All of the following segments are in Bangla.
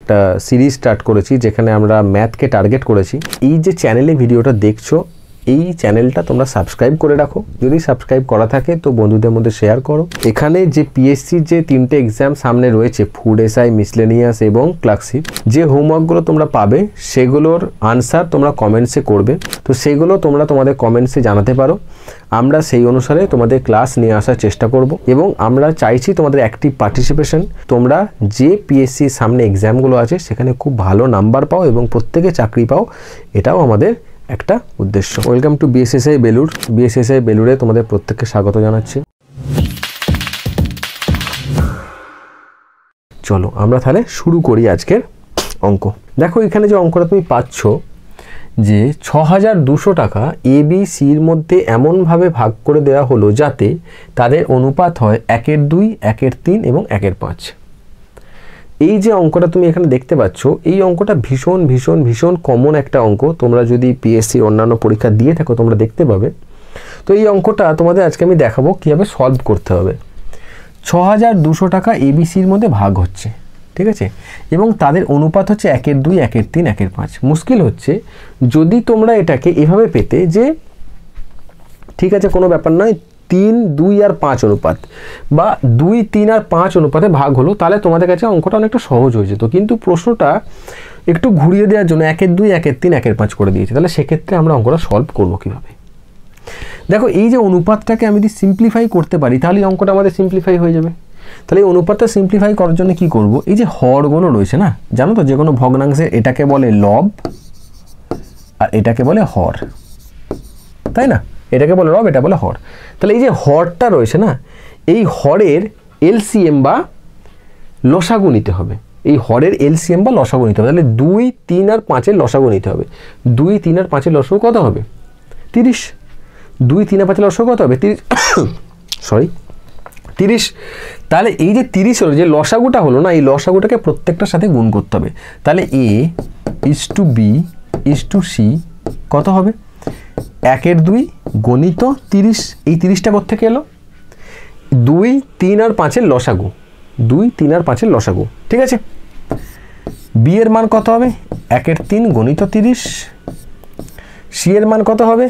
একটা সিরিজ স্টার্ট করেছি যেখানে আমরা ম্যাথকে টার্গেট করেছি। এই যে চ্যানেলে ভিডিওটা দেখছো এই চ্যানেলটা তোমরা সাবস্ক্রাইব করে রাখো, যদি সাবস্ক্রাইব করা থাকে তো বন্ধুদের মধ্যে শেয়ার করো। এখানে যে পিএসসির যে 3টে এক্সাম সামনে রয়েছে, ফুড এসআই, মিসলেনিয়াস এবং ক্লার্কশিপ, যে হোমওয়ার্কগুলো তোমরা পাবে সেগুলোর আনসার তোমরা কমেন্টসে করবে। তো সেগুলো তোমরা তোমাদের কমেন্টসে জানাতে পারো, আমরা সেই অনুসারে তোমাদের ক্লাস নিয়ে আসার চেষ্টা করব এবং আমরা চাইছি তোমাদের অ্যাক্টিভ পার্টিসিপেশন। তোমরা যে পিএসসির সামনে এক্সামগুলো আছে সেখানে খুব ভালো নাম্বার পাও এবং প্রত্যেকে চাকরি পাও, এটাও আমাদের একটা উদ্দেশ্য। Welcome to BSSI Belur. BSSI বেলুরে তোমাদের প্রত্যেককে স্বাগত জানাচ্ছি। চলো আমরা তাহলে শুরু করি আজকের অঙ্ক। দেখো এখানে যে অঙ্কটা তুমি পাচ্ছ যে 6200 টাকা এবিসির মধ্যে এমনভাবে ভাগ করে দেওয়া হলো যাতে তাদের অনুপাত হয় 1/2, 1/3 এবং 1/5। এই যে অঙ্কটা তুমি এখানে দেখতে পাচ্ছ, এই অঙ্কটা ভীষণ ভীষণ ভীষণ কমন একটা অঙ্ক। তোমরা যদি পিএসসির অন্যান্য পরীক্ষা দিয়ে থাকো তোমরা দেখতে পাবে। তো এই অঙ্কটা তোমাদের আজকে আমি দেখাবো কীভাবে সলভ করতে হবে। 6200 টাকা এবিসির মধ্যে ভাগ হচ্ছে, ঠিক আছে, এবং তাদের অনুপাত হচ্ছে 1/2, 1/3, 1/5। মুশকিল হচ্ছে যদি তোমরা এটাকে এভাবে পেতে যে ঠিক আছে কোনো ব্যাপার নয়, 3, 2 আর 5 অনুপাত বা 2, 3 আর 5 অনুপাতে ভাগ হলো, তাহলে তোমাদের কাছে অঙ্কটা অনেকটা সহজ হয়ে যেত। কিন্তু প্রশ্নটা একটু ঘুরিয়ে দেওয়ার জন্য 1/2, 1/3, 1/5 করে দিয়েছে। তাহলে সেক্ষেত্রে আমরা অঙ্কটা সলভ করবো কীভাবে? দেখো এই যে অনুপাতটাকে আমি যদি সিম্পলিফাই করতে পারি তাহলে অঙ্কটা আমাদের সিম্পলিফাই হয়ে যাবে। তাহলে এই অনুপাতটা সিম্পলিফাই করার জন্য কি করব, এই যে হরগুলো রয়েছে না, জানো তো যে কোনো ভগ্নাংশের এটাকে বলে লব আর এটাকে বলে হর, তাই না? এটাকে বলে লব, এটা বলে হর। তাহলে এই যে হরটা রয়েছে না, এই হরের এলসিএম বা লসাগু নিতে হবে। এই হরের এলসিএম বা লসাগু নিতে হবে। তাহলে 2, 3 আর 5-এর লসাগু নিতে হবে। 2, 3 আর 5-এর লসাগু কত হবে? 30। 2, 3 আর 5-এর লসাগু কত হবে? 30। তাহলে এই যে 30 হলো, যে লসাগুটা হলো না, এই লসাগুটাকে প্রত্যেকটার সাথে গুণ করতে হবে। তাহলে A/B/C কত হবে? 1/2 গণিত 30। এই 30টা কোত্থেকে এলো? 2, 3 আর 5-এর লসাগু। 2, 3 আর 5-এর লসাগু, ঠিক আছে। বি এর মান কত হবে? 1/3 গণিত 30। সি এর মান কত হবে?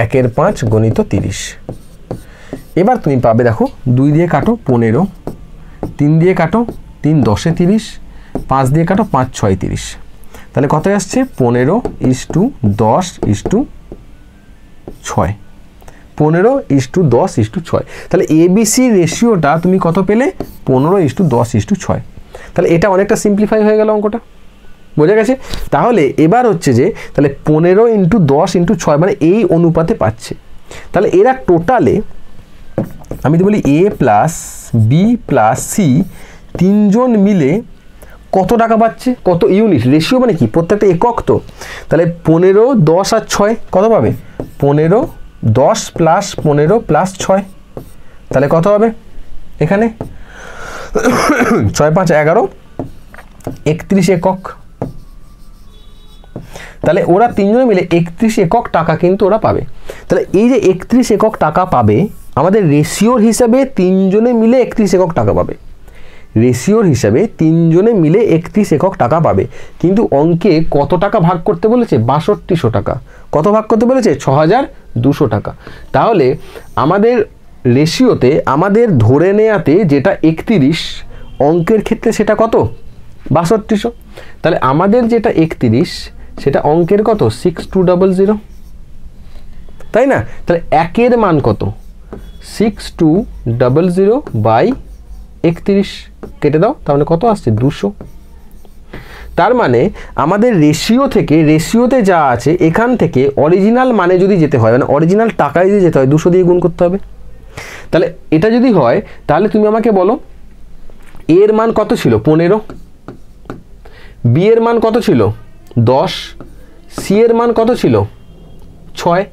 1/5 গণিত 30। এবার তুমি পাবে, দেখো 2 দিয়ে কাটো 15, 3 দিয়ে কাটো 3 10 30, 5 দিয়ে কাটো 5 6 30। তাহলে কত আসছে? 15:10:6। 15:10:6। তাহলে এবিসি রেশিওটা তুমি কত পেলে? 15:10:6। তাহলে এটা অনেকটা সিম্পলিফাই হয়ে গেল অঙ্কটা, বোঝা গেছে? তাহলে এবার হচ্ছে যে তাহলে 15:10:6 মানে এই অনুপাতে পাচ্ছে। তাহলে এরা টোটালে আমি যদি বলি A plus B plus C তিনজন মিলে কত টাকা পাচ্ছে? কত ইউনিট? রেশিও মানে কি? প্রত্যেকটা একক তো। তাহলে 15, 10 আর 6 কত পাবে? 15, 10 প্লাস 15 প্লাস 6। তাহলে কত হবে এখানে? 6, 5, 11, 31 একক। তাহলে ওরা তিনজনে মিলে 31 একক টাকা কিন্তু ওরা পাবে। তাহলে এই যে 31 একক টাকা পাবে, আমাদের রেশিওর হিসাবে তিনজনে মিলে 31 একক টাকা পাবে। রেশিওর হিসাবে তিনজনে মিলে 31 একক টাকা পাবে। কিন্তু অঙ্কে কত টাকা ভাগ করতে বলেছে? 6200 টাকা। কত ভাগ করতে বলেছে? 6200 টাকা। তাহলে আমাদের রেশিওতে আমাদের ধরে নেয়াতে যেটা 31, অঙ্কের ক্ষেত্রে সেটা কত? 6200। তাহলে আমাদের যেটা 31 সেটা অঙ্কের কত? 6200, তাই না? তাহলে একের মান কত? 6200/31 কেটে দাও, তার মানে কত আসছে? 200। তার মানে আমাদের রেশিও থেকে, রেশিওতে যা আছে এখান থেকে অরিজিনাল মানে যদি যেতে হয়, মানে অরিজিনাল টাকায় যদি যেতে হয় 200 দিয়ে গুণ করতে হবে। তাহলে এটা যদি হয় তাহলে তুমি আমাকে বলো এ এর মান কত ছিল? 15। বি এর মান কত ছিল? 10। সি এর মান কত ছিল? 6।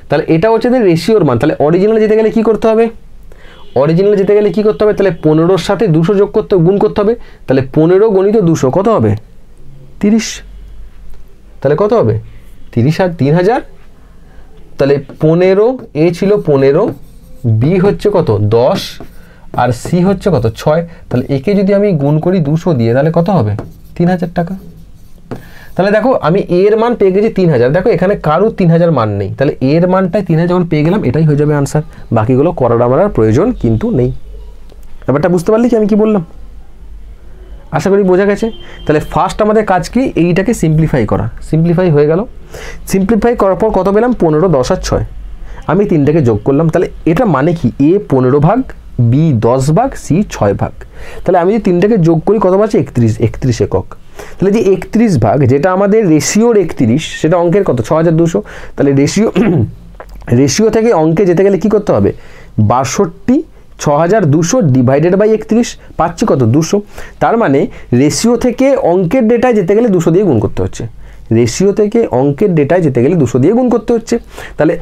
তাহলে এটা হচ্ছে যে রেশিওর মান। তাহলে অরিজিনাল যেতে গেলে কি করতে হবে? অরিজিনাল যেতে গেলে কি করতে হবে? তাহলে 15-র সাথে 200 যোগ করতে, গুণ করতে হবে। তাহলে 15 গণিত 200 কত হবে? 30। তাহলে কত হবে? 30,000। তাহলে 15, এ ছিল 15, বি হচ্ছে কত? 10 আর সি হচ্ছে কত? 6। তাহলে একে যদি আমি গুণ করি 200 দিয়ে তাহলে কত হবে? 3000 টাকা। তাহলে দেখো আমি এর মান পেয়ে গেছি 3000, দেখো এখানে কারো 3000 মান নেই, তাহলে এর মানটাই 3000 যখন পেয়ে গেলাম এটাই হয়ে যাবে আনসার, বাকিগুলো করার আমার প্রয়োজন কিন্তু নেই। ব্যাপারটা বুঝতে পারলি কি আমি কি বললাম? আশা করি বোঝা গেছে। তাহলে ফার্স্ট আমাদের কাজ কি, এইটাকে সিম্পলিফাই করা। সিম্পলিফাই হয়ে গেল, সিম্পলিফাই করার পর কত পেলাম 15, 10 আর 6, আমি তিনটাকে যোগ করলাম। তাহলে এটা মানে কি এ 15 ভাগ, বি 10 ভাগ, সি 6 ভাগ। তাহলে আমি যদি তিনটাকে যোগ করি কত পাচ্ছি 31 একক। তাহলে যে 31 ভাগ যেটা আমাদের রেশিওর 31 সেটা অঙ্কের কত 6200। তাহলে রেশিও থেকে অঙ্কে যেতে গেলে কি করতে হবে 62 6200 ডিভাইডেড বাই 31 পাচ্ছি কত 200। তার মানে রেশিও থেকে অঙ্কের ডেটায় যেতে গেলে 200 দিয়ে গুণ করতে হচ্ছে, রেশিও থেকে অঙ্কের ডেটায় যেতে গেলে 200 দিয়ে গুণ করতে হচ্ছে। তাহলে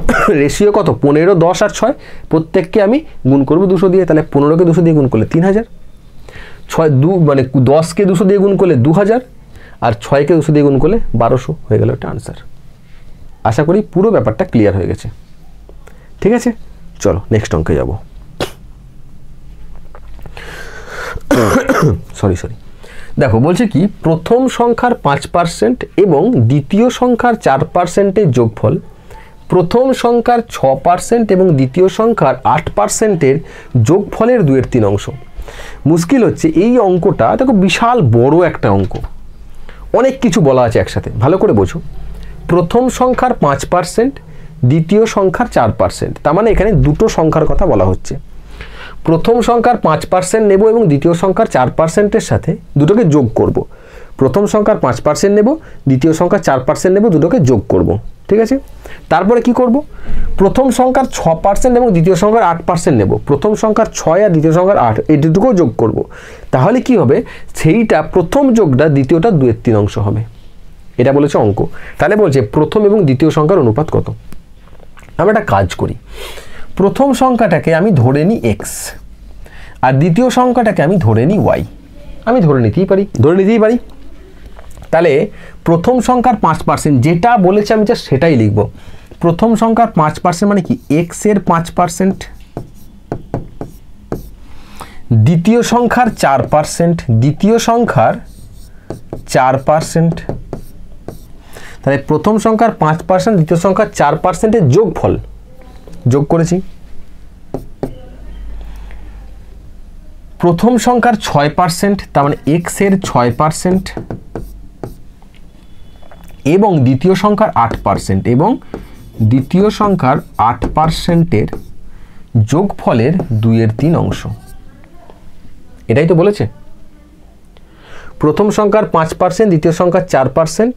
রেশিও কত 15, 10 আর 6, প্রত্যেককে আমি গুণ করব 200 দিয়ে। তাহলে 15কে 200 দিয়ে গুণ করলে 3000, 6 মানে 10কে 200 দিয়ে গুণ করলে 2000, আর 6কে 200 দিয়ে গুণ করলে 1200 হয়ে গেল একটা আনসার। আশা করি পুরো ব্যাপারটা ক্লিয়ার হয়ে গেছে। ঠিক আছে, চলো নেক্সট অঙ্কে যাব। সরি দেখো বলছে কি প্রথম সংখ্যার 5% এবং দ্বিতীয় সংখ্যার 4%-এর যোগফল, প্রথম সংখ্যার 6% এবং দ্বিতীয় সংখ্যার 8%-এর যোগফলের 2/3 অংশ। মুশকিল হচ্ছে এই অঙ্কটা দেখো বিশাল বড় একটা অঙ্ক, অনেক কিছু বলা আছে একসাথে, ভালো করে বোঝো। প্রথম সংখ্যার 5%, দ্বিতীয় সংখ্যার 4%, তার মানে এখানে দুটো সংখ্যার কথা বলা হচ্ছে। প্রথম সংখ্যার 5% নেব এবং দ্বিতীয় সংখ্যার 4%-এর সাথে দুটোকে যোগ করব। প্রথম সংখ্যার 5% নেব, দ্বিতীয় সংখ্যার 4% নেব, দুটোকে যোগ করব। ঠিক আছে, তারপরে কি করব প্রথম সংখ্যার 6% এবং দ্বিতীয় সংখ্যার 8% নেব, প্রথম সংখ্যার 6 আর দ্বিতীয় সংখ্যার 8 এই দুটোকেও যোগ করব। তাহলে কি হবে সেইটা প্রথম যোগটা দ্বিতীয়টা 2/3 অংশ হবে, এটা বলেছে অঙ্ক। তাহলে বলছে প্রথম এবং দ্বিতীয় সংখ্যার অনুপাত কত। আমরা একটা কাজ করি, প্রথম সংখ্যাটাকে আমি ধরে নিই x আর দ্বিতীয় সংখ্যাটাকে আমি ধরে নিই y, আমি ধরে নিতেই পারি। তাহলে প্রথম সংখ্যার 5% যেটা বলেছে আমি জাস্ট সেটাই লিখব। প্রথম সংখ্যার 5% মানে কি x এর 5%, দ্বিতীয় সংখ্যার 4%, দ্বিতীয় সংখ্যার 4%। তাহলে প্রথম সংখ্যার 5%, দ্বিতীয় সংখ্যার 4%-এর যোগফল যোগ করেছি। প্রথম সংখ্যার 6%, তার মানে x এর 6%, এবং দ্বিতীয় সংখ্যার 8%, এবং দ্বিতীয় সংখ্যার 8%-এর যোগফলের 2/3 অংশ। এটাই তো বলেছে। প্রথম সংখ্যার 5%, দ্বিতীয় সংখ্যার 4%,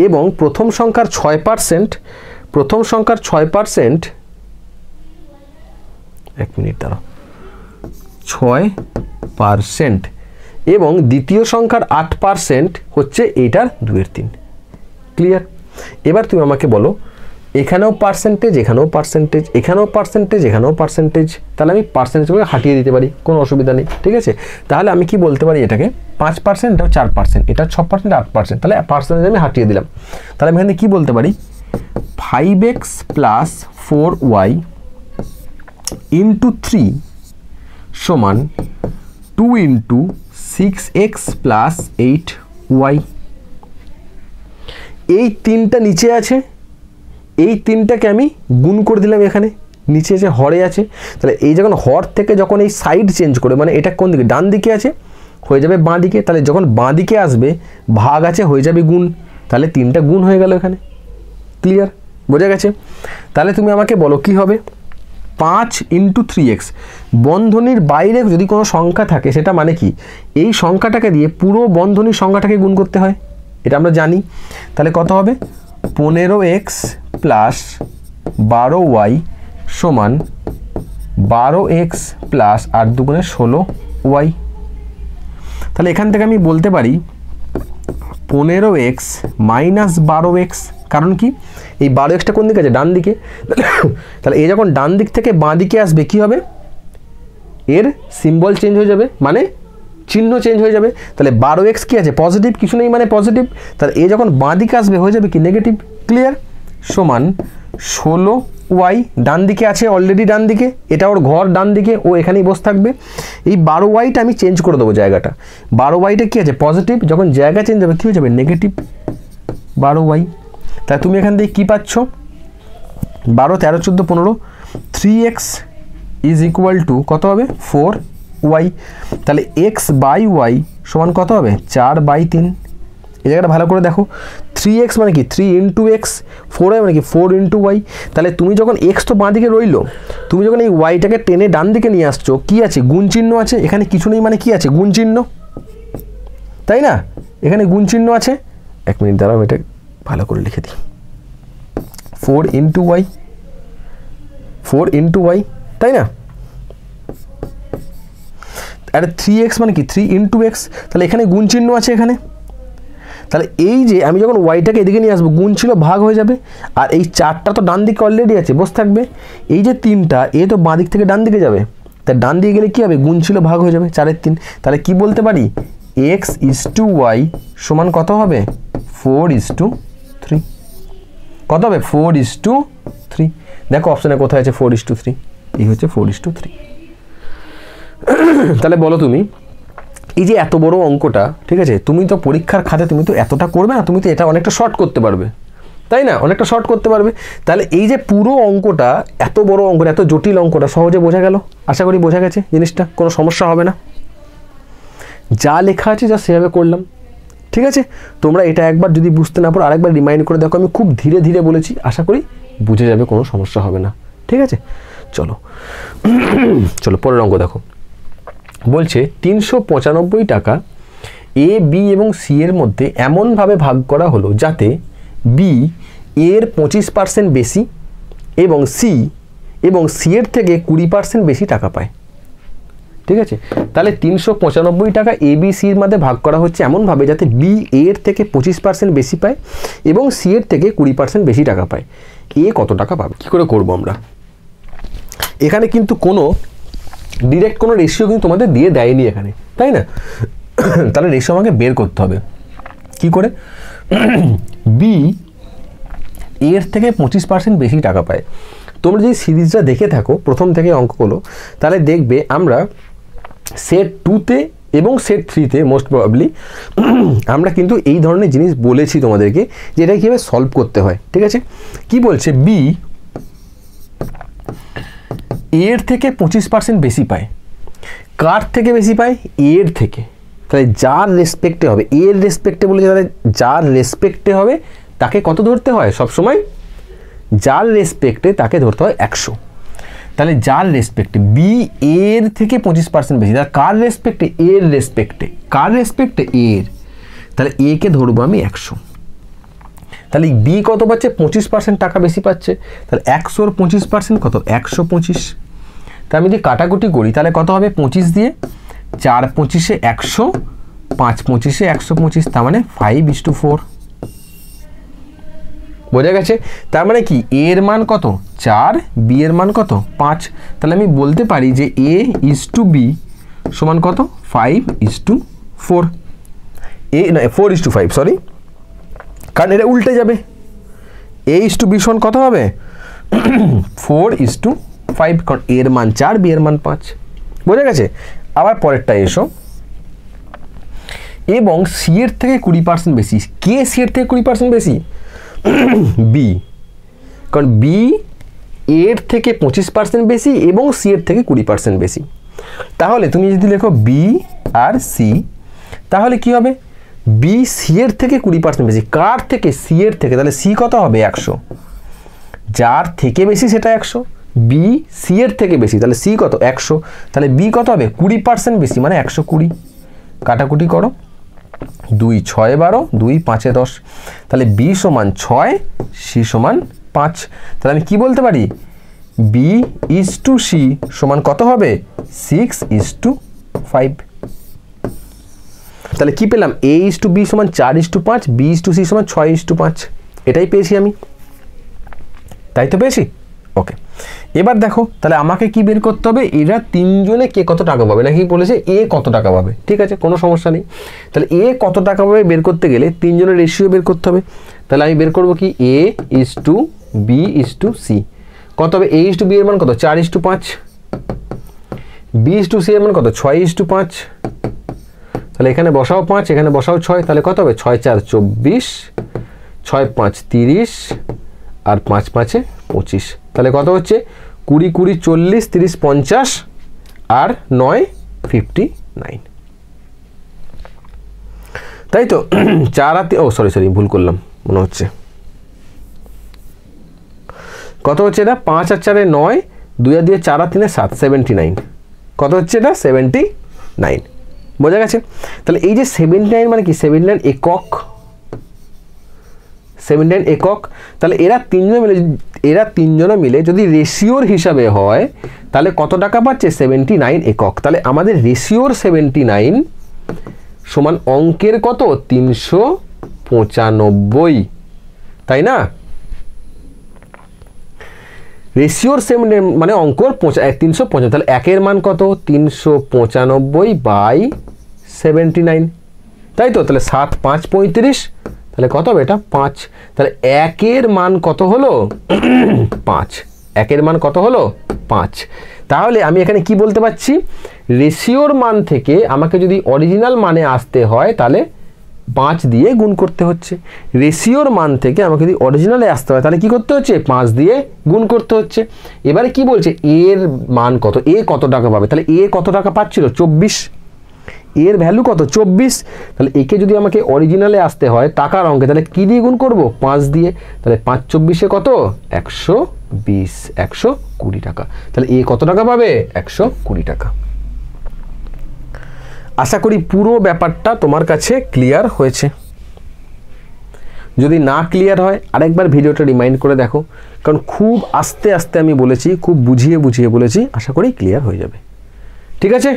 এবং প্রথম সংখ্যার 6%, প্রথম সংখ্যার 6%, 1 মিনিট দাঁড়াও, 6%, এবং দ্বিতীয় সংখ্যার 8% হচ্ছে এইটার 2/3। ক্লিয়ার? এবার তুমি আমাকে বলো এখানেও পার্সেন্টেজ, এখানেও পার্সেন্টেজ, এখানেও পার্সেন্টেজ, এখানেও পার্সেন্টেজ, তাহলে আমি পার্সেন্টেজগুলো হাটিয়ে দিতে পারি, কোনো অসুবিধা নেই। ঠিক আছে, তাহলে আমি কি বলতে পারি এটাকে 5%, এটা 4%, এটা 6%, 8%, তাহলে পার্সেন্টেজ আমি হাটিয়ে দিলাম। তাহলে আমি এখানে কি বলতে পারি 5x + 4y × 3 সমান 2 × 6x + 8y। এই তিনটা নিচে আছে, এই তিনটাকে আমি গুণ করে দিলাম, এখানে নিচে আছে হরে আছে। তাহলে এই যখন হর থেকে যখন এই সাইড চেঞ্জ করে, মানে এটা কোন দিকে ডান দিকে আছে হয়ে যাবে বাঁ দিকে, তাহলে যখন বাঁ দিকে আসবে ভাগ আছে হয়ে যাবে গুণ, তাহলে তিনটা গুণ হয়ে গেল এখানে। ক্লিয়ার? বোঝা গেছে? তাহলে তুমি আমাকে বলো কি হবে 5 × 3x। বন্ধনীর বাইরে যদি কোনো সংখ্যা থাকে সেটা মানে কি এই সংখ্যাটাকে দিয়ে পুরো বন্ধনীর সংখ্যাটাকে গুণ করতে হয়, এটা আমরা জানি। তাহলে কত হবে 15x + 12y সমান 12x + 8 × 2 = 16y। তাহলে এখান থেকে আমি বলতে পারি 15x - 12x, কারণ কি এই 12xটা কোন দিকে আছে ডান দিকে, তাহলে এই যখন ডান দিক থেকে বাঁ দিকে আসবে কি হবে এর সিম্বল চেঞ্জ হয়ে যাবে, মানে চিহ্ন চেঞ্জ হয়ে যাবে। তাহলে 12x কি আছে পজিটিভ, কিছু নেই মানে পজিটিভ, তাহলে এ যখন বাঁ দিকে আসবে হয়ে যাবে কি নেগেটিভ। ক্লিয়ার? সমান 16 ওয়াই ডান দিকে আছে অলরেডি, ডান দিকে, এটা ওর ঘর ডান দিকে, ও এখানেই বসে থাকবে। এই 12y আমি চেঞ্জ করে দেবো জায়গাটা। 12y কী আছে পজিটিভ, যখন জায়গা চেঞ্জ হবে কী হয়ে যাবে নেগেটিভ 12y। তাহলে তুমি এখান থেকে কী পাচ্ছ 12, 13, 14, 15, 3x ইজ ইকুয়াল টু কত হবে 4y। তাহলে x/y সমান কত হবে 4/3। এই জায়গাটা ভালো করে দেখো, 3x মানে কি 3 ইন্টু এক্স, 4y মানে কি 4 ইন্টু ওয়াই। তাহলে তুমি যখন এক্স তো বাঁ দিকে রইলো, তুমি যখন এই ওয়াইটাকে টেনে ডান দিকে নিয়ে আসছো, কি আছে গুণ চিহ্ন আছে, এখানে কিছু নেই মানে কি আছে গুণ চিহ্ন, তাই না, এখানে গুণ চিহ্ন আছে। 1 মিনিট দাঁড়াও, এটা ভালো করে লিখে দিই, 4 ইন্টু ওয়াই, 4 ইন্টু ওয়াই, তাই না। আর 3x মানে কি 3 ইন্টু এক্স, তাহলে এখানে গুণ চিহ্ন আছে এখানে। তাহলে এই যে আমি যখন ওয়াইটাকে এদিকে নিয়ে আসবো, গুণ ছিল ভাগ হয়ে যাবে, আর এই 4টা তো ডান দিকে অলরেডি আছে বসে থাকবে। এই যে 3টা এ তো বাঁ দিক থেকে ডান দিকে যাবে, তাই ডান দিকে গেলে কী হবে গুণ ছিল ভাগ হয়ে যাবে 4 এর 3। তাহলে কি বলতে পারি x/y সমান কত হবে 4/3। কত হবে 4/3। দেখো অপশানে কোথায় আছে 4/3, এই হচ্ছে 4/3। তাহলে বলো তুমি এই যে এত বড় অঙ্কটা, ঠিক আছে, তুমি তো পরীক্ষার খাতে তুমি তো এতটা করবে না, তুমি তো এটা অনেকটা শর্ট করতে পারবে, তাই না, অনেকটা শর্ট করতে পারবে। তাহলে এই যে পুরো অঙ্কটা, এত বড় অঙ্কটা, এত জটিল অঙ্কটা সহজে বোঝা গেল, আশা করি বোঝা গেছে জিনিসটা, কোনো সমস্যা হবে না। যা লেখা আছে যা সেভাবে করলাম, ঠিক আছে। তোমরা এটা একবার যদি বুঝতে না পারো আরেকবার রিমাইন্ড করে দেখো, আমি খুব ধীরে ধীরে বলেছি, আশা করি বুঝে যাবে, কোনো সমস্যা হবে না, ঠিক আছে। চলো চলো পরের অঙ্ক দেখো। বলছে 395 টাকা এ, বি এবং সি এর মধ্যে এমনভাবে ভাগ করা হলো যাতে বি এর 25% বেশি এবং সি এর থেকে 20% বেশি টাকা পায়, ঠিক আছে। তাহলে 395 টাকা এ, বি, সির মধ্যে ভাগ করা হচ্ছে এমনভাবে যাতে বি এর থেকে 25% বেশি পায় এবং সি এর থেকে 20% বেশি টাকা পায়। এ কত টাকা পাবে, কী করে করবো আমরা? এখানে কিন্তু কোনো ডিরেক্ট কোনো রেশিও কিন্তু তোমাদের দিয়ে দেয়নি এখানে, তাই না। তাহলে রেশিও আমাকে বের করতে হবে কি করে। বি এর থেকে 25% বেশি টাকা পায়। তোমরা যদি সিরিজটা দেখে থাকো প্রথম থেকে অঙ্কগুলো, তাহলে দেখবে আমরা সেট 2তে এবং সেট 3তে মোস্ট প্রবাবলি আমরা কিন্তু এই ধরনের জিনিস বলেছি তোমাদেরকে যে এটা কীভাবে সলভ করতে হয়, ঠিক আছে। কি বলছে বি এর থেকে 25% বেশি পায়, কার থেকে বেশি পায় এর থেকে। তাহলে যার রেসপেক্টে হবে, এর রেসপেক্টে বলেছে, তাহলে যার রেসপেক্টে হবে তাকে কত ধরতে হয় সবসময়, যার রেসপেক্টে তাকে ধরতে হয় 100। তাহলে যার রেসপেক্টে বি এর থেকে 25% বেশি, তাহলে কার রেসপেক্টে এর রেসপেক্টে, কার রেসপেক্টে এর, তাহলে এ কে ধরবো আমি 100। তাহলে বি কত পাচ্ছে 25% টাকা বেশি পাচ্ছে, তাহলে 100-র 25% কত 125। তা আমি যদি কাটাকুটি করি তাহলে কত হবে 25 দিয়ে, 4 25-এ 100, 5 25-এ 125, তার মানে 5:4। বোঝা গেছে। তার মানে কি এর মান কত 4, বি এর মান কত 5। তাহলে আমি বলতে পারি যে A/B সমান কত 5:4। এ না 4:5, সরি, কারণ এটা উল্টে যাবে। A/B সমান কত হবে 4:5, কারণ এর মান 4, বি এর মান 5। বোঝা গেছে। আবার পরেরটা এসো, এবং সি এর থেকে 20% বেশি। কে সি এর থেকে 20% বেশি? বি, কারণ বি এর থেকে 25% বেশি এবং সি এর থেকে 20% বেশি। তাহলে তুমি যদি লেখো বি আর সি, তাহলে কি হবে বি সি এর থেকে 20% বেশি। কার থেকে? সি এর থেকে। তাহলে সি কত হবে 100, যার থেকে বেশি সেটা 100। বি সি এর থেকে বেশি, তাহলে সি কত 100, তাহলে বি কত হবে 20% বেশি, মানে 120। কাটাকুটি করো, 2 6 12, 2 5 10, তাহলে বি সমান 6, সি সমান 5। তাহলে আমি কি বলতে পারি B/C সমান কত হবে 6:5। তাহলে কি পেলাম A/B সমান 4:5, B/C সমান 6:5। এটাই পেয়েছি আমি, তাই তো পেয়েছি। ওকে, এবার দেখো তাহলে আমাকে কি বের করতে হবে, এরা তিনজনে কে কত টাকা পাবে, নাকি বলেছে এ কত টাকা পাবে। ঠিক আছে, কোনো সমস্যা নেই। তাহলে এ কত টাকা পাবে বের করতে গেলে তিনজনের রেশিও বের করতে হবে। তাহলে আমি বের করবো কি A/B/C। কত হবে? a/b এর মান কত? 4:5। b/c এর মান কত? 6:5। তাহলে এখানে বসাও 5, এখানে বসাও 6, তাহলে কত হবে? 6 4 24, 6 5 30 আর 5 5 25। তাহলে কত হচ্ছে? 20 20 40 30 50 আর 9 59। তাই তো 4 আর সরি ভুল করলাম মনে হচ্ছে। কত হচ্ছে এটা? 5 আর 4 9, 2 আর 2 4 আর 3 7, 79। কত হচ্ছে এটা? 79। বোঝা গেছে? তাহলে এই যে 79 মানে কি? 79 একক, 79 একক। তাহলে এরা তিনজনে মিলে যদি রেশিওর হিসাবে হয় তাহলে কত টাকা পাচ্ছে? 79 একক। তাহলে আমাদের রেশিওর 79 সমান অঙ্কের কত? 395, তাই না? রেশিওর 79 মানে অঙ্কর 395। তাহলে একের মান কত? 395/79, তাই তো? তাহলে 7 5 35, তাহলে কত হবে এটা? 5। তাহলে একের মান কত হলো? 5। একের মান কত হলো? 5। তাহলে আমি এখানে কি বলতে পারছি? রেশিওর মান থেকে আমাকে যদি অরিজিনাল মানে আসতে হয় তাহলে 5 দিয়ে গুণ করতে হচ্ছে। রেশিওর মান থেকে আমাকে যদি অরিজিনালে আসতে হয় তাহলে কি করতে হচ্ছে? 5 দিয়ে গুণ করতে হচ্ছে। এবারে কি বলছে? এর মান কত? এ কত টাকা পাবে? তাহলে এ কত টাকা পাচ্ছিল? 24। এর ভ্যালু কত? 24। তাহলে একে যদি আমাকে অরিজিনালে আসতে হয় টাকার অঙ্কে তাহলে কি দিয়ে গুণ করব? 5 দিয়ে। তাহলে 5 24 কত? 120, 120 টাকা। তাহলে এ কত টাকা পাবে? 120 টাকা। আশা করি পুরো ব্যাপারটা তোমার কাছে ক্লিয়ার হয়েছে। যদি না ক্লিয়ার হয় আরেকবার ভিডিওটা রিমাইন্ড করে দেখো, কারণ খুব আস্তে আস্তে আমি বলেছি, খুব বুঝিয়ে বুঝিয়ে বলেছি। আশা করি ক্লিয়ার হয়ে যাবে। ঠিক আছে?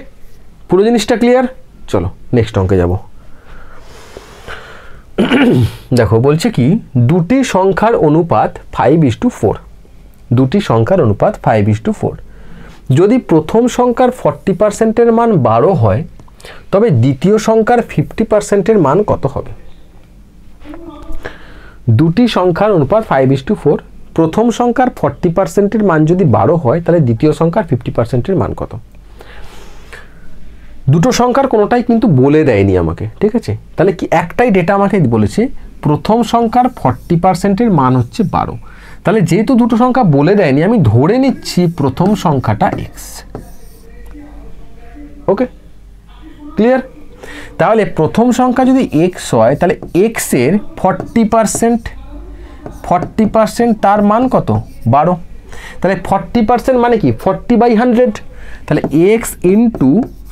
পুরো জিনিসটা ক্লিয়ার? চলো নেক্সট অঙ্কে যাব। দেখো বলছে কি, দুটি সংখ্যার অনুপাত 5:4। দুটি সংখ্যার অনুপাত 5:4। যদি প্রথম সংখ্যার 40%-এর মান 12 হয় তবে দ্বিতীয় সংখ্যার 50%-এর মান কত হবে? দুটি সংখ্যার অনুপাত 5:4। প্রথম সংখ্যার 40%-এর মান যদি 12 হয় তাহলে দ্বিতীয় সংখ্যার 50%-এর মান কত? দুটো সংখ্যার কোনোটাই কিন্তু বলে দেয়নি আমাকে, ঠিক আছে? তাহলে কি একটাই ডেটা আমাকে বলেছে প্রথম সংখ্যার 40%-এর মান হচ্ছে 12। তাহলে যেহেতু দুটো সংখ্যা বলে দেয়নি আমি ধরে নিচ্ছি প্রথম সংখ্যাটা x। ওকে, ক্লিয়ার? তাহলে প্রথম সংখ্যা যদি x হয় তাহলে x এর 40% তার মান কত? 12। তাহলে 40% মানে কি? 40/100। তাহলে x ইন্টু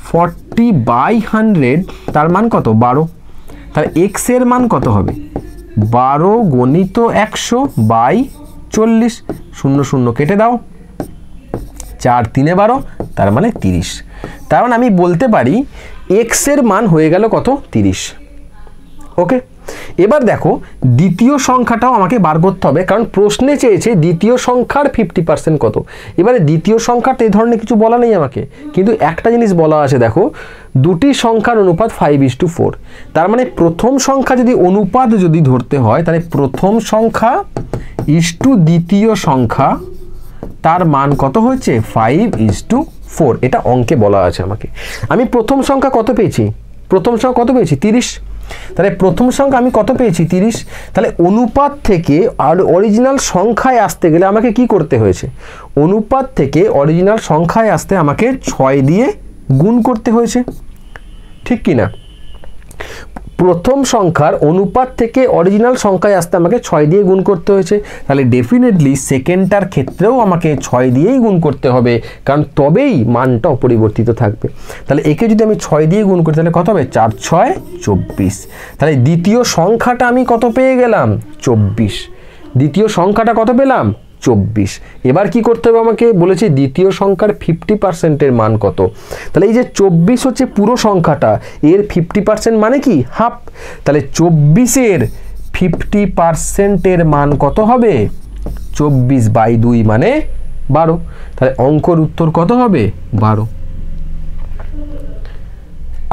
40/100 তার মান কত? 12। তাহলে x এর মান কত হবে? 12 গণিত 100/40। 0 0 কেটে দাও, 4 3 12, তার মানে 30। তার মানে আমি বলতে পারি x এর মান হয়ে গেল কত? 30। ওকে, এবার দেখো দ্বিতীয় সংখ্যাটাও আমাকে বার করতে হবে, কারণ প্রশ্নে চেয়েছে দ্বিতীয় সংখ্যার 50% কত। এবারে দ্বিতীয় সংখ্যাটা এই ধরনের কিছু বলা নেই আমাকে, কিন্তু একটা জিনিস বলা আছে, দেখো দুটি সংখ্যার অনুপাত 5:4। তার মানে প্রথম সংখ্যা যদি অনুপাত যদি ধরতে হয় তাহলে প্রথম সংখ্যা ইসটু দ্বিতীয় সংখ্যা তার মান কত হচ্ছে? 5:4। এটা অঙ্কে বলা আছে আমাকে। আমি প্রথম সংখ্যা কত পেয়েছি? প্রথম সংখ্যা কত পেয়েছি? 30। তাহলে প্রথম সংখ্যা আমি কত পেয়েছি? 30। তাহলে অনুপাত থেকে আর অরিজিনাল সংখ্যায় আসতে গেলে আমাকে কি করতে হয়েছে? অনুপাত থেকে অরিজিনাল সংখ্যায় আসতে আমাকে 6 দিয়ে গুণ করতে হয়েছে, ঠিক কি না? প্রথম সংখ্যার অনুপাত থেকে অরিজিনাল সংখ্যায় আসতে আমাকে 6 দিয়ে গুণ করতে হয়েছে। তাহলে ডেফিনেটলি সেকেন্ডটার ক্ষেত্রেও আমাকে 6 দিয়েই গুণ করতে হবে, কারণ তবেই মানটা অপরিবর্তিত থাকবে। তাহলে একে যদি আমি 6 দিয়ে গুণ করি তাহলে কত হবে? 4 6 24। তাহলে দ্বিতীয় সংখ্যাটা আমি কত পেয়ে গেলাম? 24। দ্বিতীয় সংখ্যাটা কত পেলাম? 24। এবার কি করতে হবে আমাকে? বলেছে দ্বিতীয় সংখ্যার 50%-এর মান কত। তাহলে এই যে 24 হচ্ছে পুরো সংখ্যাটা, এর 50% মানে কি? হাফ। তাহলে 24-এর 50%-এর মান কত হবে? 24/2 মানে 12। তাহলে অঙ্কর উত্তর কত হবে? 12।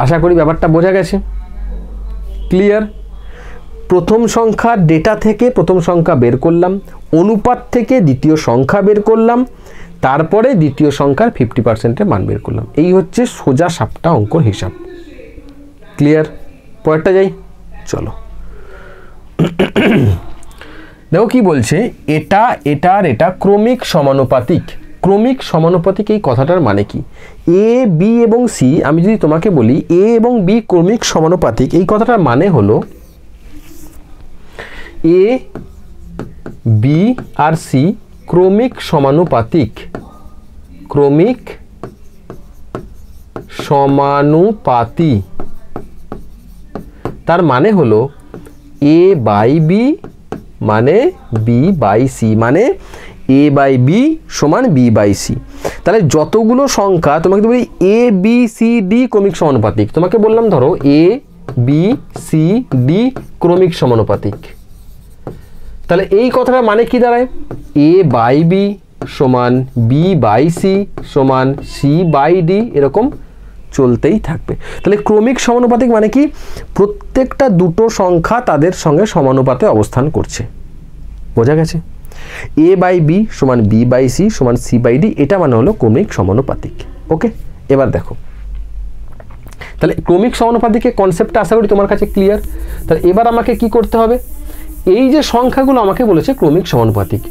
আশা করি ব্যাপারটা বোঝা গেছে, ক্লিয়ার? প্রথম সংখ্যা ডেটা থেকে প্রথম সংখ্যা বের করলাম, অনুপাত থেকে দ্বিতীয় সংখ্যা বের করলাম, তারপরে দ্বিতীয় সংখ্যার 50%-এর মান বের করলাম। এই হচ্ছে সোজা সাপটা অঙ্কর হিসাব। ক্লিয়ার? পরেরটা যাই, চলো। দেখো কি বলছে, এটা এটার এটা ক্রমিক সমানুপাতিক। ক্রমিক সমানুপাতিক এই কথাটার মানে কি? এ বি এবং সি, আমি যদি তোমাকে বলি এ এবং বি ক্রমিক সমানুপাতিক, এই কথাটার মানে হলো এ বি আর সি ক্রমিক সমানুপাতিক। ক্রমিক সমানুপাতি তার মানে হলো এ বাই বি মানে বি বাই সি, মানে এ বাই বি সমান বি বাই সি। তাহলে যতগুলো সংখ্যা তোমাকে বলি এ বি সি ডি ক্রমিক সমানুপাতিক, তোমাকে বললাম ধরো এ বি সি ডি ক্রমিক সমানুপাতিক, তাহলে এই কথাটা মানে কি দাঁড়ায়? এ বাই বি সমান বি বাই সি সমান সি বাই ডি, এরকম চলতেই থাকবে। তাহলে ক্রমিক সমানুপাতিক মানে কি? প্রত্যেকটা দুটো সংখ্যা তাদের সঙ্গে সমানুপাতে অবস্থান করছে। বোঝা গেছে? এ বাই বি সমান বি বাই সি সমান সি বাই ডি, এটা মানে হলো ক্রমিক সমানুপাতিক। ওকে, এবার দেখো, তাহলে ক্রমিক সমানুপাতিকের কনসেপ্টটা আশা করি তোমার কাছে ক্লিয়ার। তাহলে এবার আমাকে কি করতে হবে? এই যে সংখ্যাগুলো আমাকে বলেছে ক্রমিক সমানুপাতিক,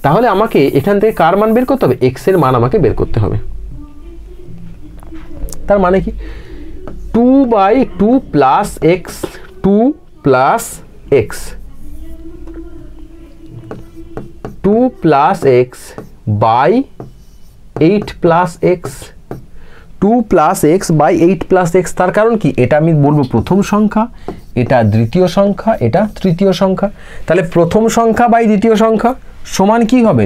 তাহলে আমাকে এখান থেকে কার মান বের করতে হবে? এক্স এর মান আমাকে বের করতে হবে। তার মানে কি? 2/2 plus x, 2 plus x, 2 plus x by 8 plus x, 2 plus x by 8 plus x. তার কারণ কি? এটা আমি বলবো প্রথম সংখ্যা, এটা দ্বিতীয় সংখ্যা, এটা তৃতীয় সংখ্যা। তাহলে প্রথম সংখ্যা বাই দ্বিতীয় সংখ্যা সমান কি হবে?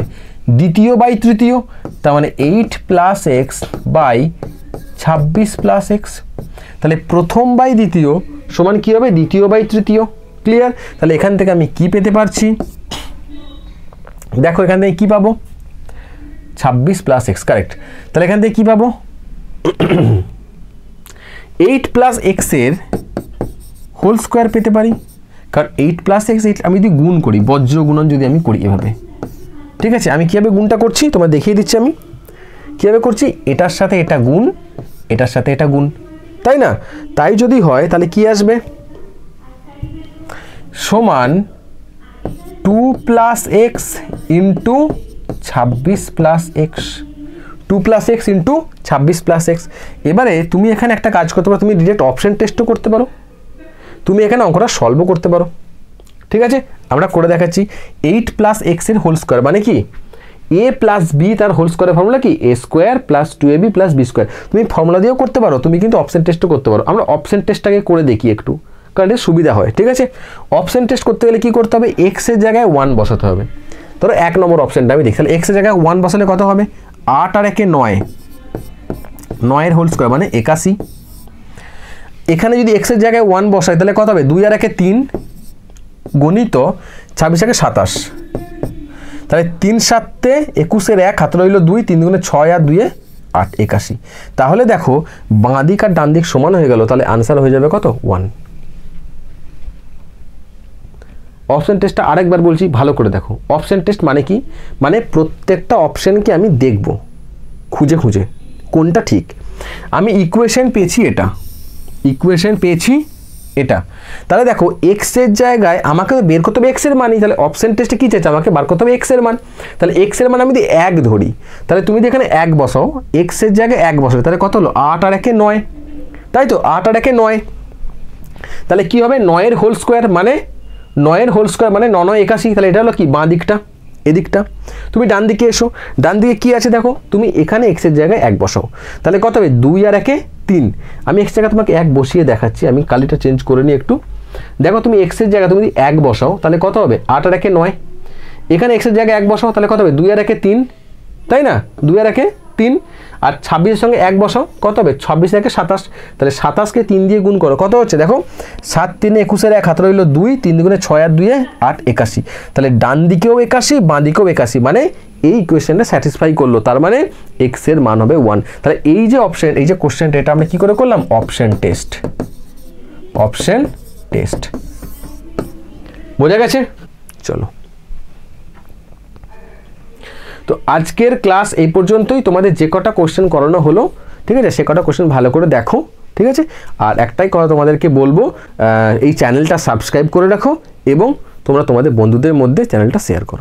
দ্বিতীয় বাই তৃতীয়। তার মানে 8 plus x by 26 plus x. তাহলে প্রথম বাই দ্বিতীয় সমান কি হবে? দ্বিতীয় বাই তৃতীয়। ক্লিয়ার? তাহলে এখান থেকে আমি কি পেতে পারছি? দেখো এখান থেকে কি পাবো? 26 প্লাস এক্স, কারেক্ট। তাহলে এখান থেকে কি পাবো? 8 প্লাস এক্সের হোল স্কোয়ার পেতে পারি, কারণ 8 প্লাস এক্স, আমি যদি গুণ করি, বজ্র গুণন যদি আমি করি এভাবে, ঠিক আছে? আমি কীভাবে গুণটা করছি তোমার দেখিয়ে দিচ্ছি। আমি কীভাবে করছি? এটার সাথে এটা গুণ, এটার সাথে এটা গুণ, তাই না? তাই যদি হয় তাহলে কি আসবে? সমান 2 plus x into 26 plus x, 2 plus x into 26 plus x. এবারে তুমি এখানে একটা কাজ করতে পারো, তুমি ডিরেক্ট অপশন টেস্টও করতে পারো, তুমি এখানে অঙ্কটা সলভও করতে পারো। ঠিক আছে, আমরা করে দেখাচ্ছি। 8 প্লাস এক্সের হোল স্কোয়ার মানে কি? এ প্লাস বি তার হোল স্কোয়ারের ফর্মুলা কি? A square plus 2ab plus B square. তুমি ফর্মুলা দিয়েও করতে পারো, তুমি কিন্তু অপশন টেস্টও করতে পারো। আমরা অপশন টেস্টটাকে করে দেখি একটু, কারণ এটা সুবিধা হয়। ঠিক আছে, অপশন টেস্ট করতে গেলে কি করতে হবে? এক্সের জায়গায় 1 বসাতে হবে। ধরো 1 নম্বর অপশনটা আমি দেখি, তাহলে এক্সের জায়গায় 1 বসালে কত হবে? 8 আর 1 9, 9 হোল স্কোয়ার মানে 81। এখানে যদি এক্সের জায়গায় 1 বসাই তাহলে কত হবে? 2 আর 1 3 গণিত 26 আর 27, তাহলে 3 7 21 1 হাতে রইল 2, 3 দুগুণে 6 আর 2 8, 81। তাহলে দেখো বাঁ দিক আর ডান দিক সমান হয়ে গেল, তাহলে আনসার হয়ে যাবে কত? 1। অপশন টেস্টটা আরেকবার বলছি, ভালো করে দেখো। অপশন টেস্ট মানে কি? মানে প্রত্যেকটা অপশনকে আমি দেখব খুঁজে খুঁজে কোনটা ঠিক। আমি ইকুয়েশন পেয়েছি এটা, ইকুয়েশন পেয়েছি এটা, তাহলে দেখো এক্সের জায়গায় আমাকে বের করতে হবে এক্সের মানই। তাহলে অপশন টেস্টে কী চাইছে? আমাকে বার করতে হবে এক্সের মান। তাহলে এক্সের মান আমি যদি 1 ধরি, তাহলে তুমি যদি এখানে 1 বসাও, এক্সের জায়গায় 1 বসাও, তাহলে কত হলো? 8 আর 1 9, তাই তো? 8 আর 1 9, তাহলে কি হবে? 9 এর হোল স্কোয়ার মানে 9 এর হোল স্কোয়ার মানে 9 9 81। তাহলে এটা হলো কি? বাঁ দিকটা, এদিকটা। তুমি ডান দিকে এসো, ডান দিকে কি আছে দেখো, তুমি এখানে এক্সের জায়গায় 1 বসাও, তাহলে কত হবে? 2 আর 1 3। আমি এক্স জায়গায় তোমাকে 1 বসিয়ে দেখাচ্ছি, আমি কালিটা চেঞ্জ করে নিই একটু। দেখো তুমি এক্সের জায়গায় তুমি যদি 1 বসাও তাহলে কত হবে? 8 আর 1 9। এখানে এক্সের জায়গায় 1 বসাও তাহলে কত হবে? 2 আর 1 3, তাই না? 2 আর 1 3, আর 26 এর সঙ্গে 1 বসাও, কত হবে? 26 আর 1 27। তাহলে 27কে 3 দিয়ে গুণ করো, কত হচ্ছে? দেখো 7 3 21 1 হাতে রইল 2, 3 দুগুণে 6 আর 2 8, 81। তাহলে ডান দিকেও 81, বাঁ দিকেও 81, মানে এই ইকুয়েশনটা স্যাটিসফাই করলো। তার মানে এক্স এর মান হবে 1। তাহলে এই যে অপশন, এই যে কোশ্চেনটা, এটা আমরা কি করে করলাম? Option test, option test. বোঝা গেছে? চলো, তো আজকের ক্লাস এই পর্যন্তই। তোমাদের যে কটা কোশ্চেন করানো হলো, ঠিক আছে, সে কটা কোশ্চেন ভালো করে দেখো, ঠিক আছে। আর একটাই কথা তোমাদেরকে বলবো, এই চ্যানেলটা সাবস্ক্রাইব করে রাখো এবং তোমরা তোমাদের বন্ধুদের মধ্যে চ্যানেলটা শেয়ার করো।